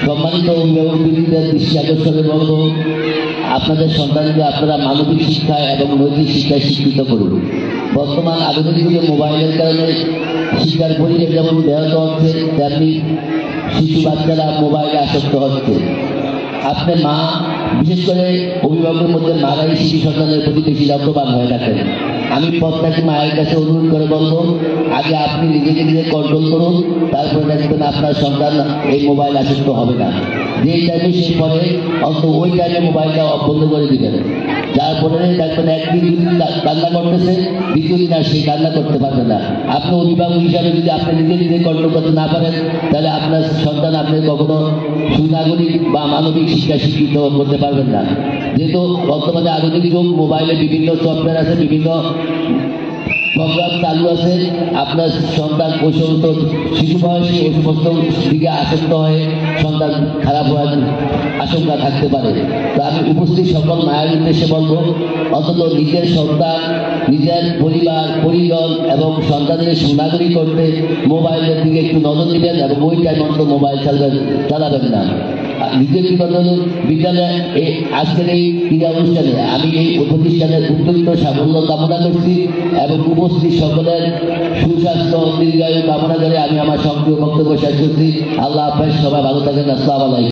সম্মানিত অভিভাবকদের দৃষ্টি আকর্ষণে বলবো, আপনাদের সন্তানকে আপনারা মানবিক শিক্ষা এবং নৈতিক শিক্ষায় শিক্ষিত করুন। বর্তমান আধুনিক যুগে মোবাইলের কারণে শিক্ষার পরিবেশ যেমন ব্যাহত হচ্ছে, তেমনি শিশু বাচ্চারা মোবাইলে আসক্ত হচ্ছে। আপনার মা, বিশেষ করে অভিভাবকের মধ্যে মারাই শিশু সন্তানের প্রতি বেশি যত্নবান হয়ে থাকেন। আমি প্রত্যেক মায়ের কাছে অনুরোধ করে বলবো, আগে আপনি নিজেকে নিজে কন্ট্রোল করুন, তারপরে দেখবেন আপনার সন্তান এই মোবাইল আসক্ত হবে না। যে টাইমে সে পরে অন্তত ওই টাইমে মোবাইলটা বন্ধ করে দিবেন, যার পরে দেখবেন একদিন দুদিন কান্না করতেছে, দ্বিতীয় দিন আর সেই কান্না করতে পারবে না। আপনি অভিভাবক হিসাবে যদি আপনি নিজে নিজে কন্ট্রোল করতে না পারেন, তাহলে আপনার সন্তান আপনি কখনো সুনাগরিক বা মানবিক শিক্ষা শিক্ষিত করতে পারবেন না। যেহেতু বর্তমানে আধুনিক যুগ, মোবাইলে বিভিন্ন সফটওয়্যার আছে, বিভিন্ন প্রোগ্রাম চালু আছে, আপনার সন্তান ওই সমস্ত শিশু বয়সী ওই সমস্ত দিকে আসক্ত হয়ে সন্তান খারাপ হওয়ার আশঙ্কা থাকতে পারে। তো আমি উপস্থিত সকল মায়ের উদ্দেশ্যে বলবো, অন্তত নিজের সন্তান, নিজের পরিবার পরিজন এবং সন্তানের সুনাগরিক করতে মোবাইলের দিকে একটু নজর দিবেন এবং ওই টাইম অন্তত মোবাইল চালাবেন না। নিজের বিদ্যালয়ে আজকের এই ক্রীড়া অনুষ্ঠানে আমি এই প্রতিষ্ঠানের উত্তরিত সাফল্য কামনা করছি এবং উপস্থিত সকলের সুস্বাস্থ্য দীর্ঘায়ু কামনা করে আমি আমার সক্রিয় বক্তব্য শেষ করছি। আল্লাহ হাফেজ, সবাই ভালো থাকেন। আসসালামু আলাইকুম।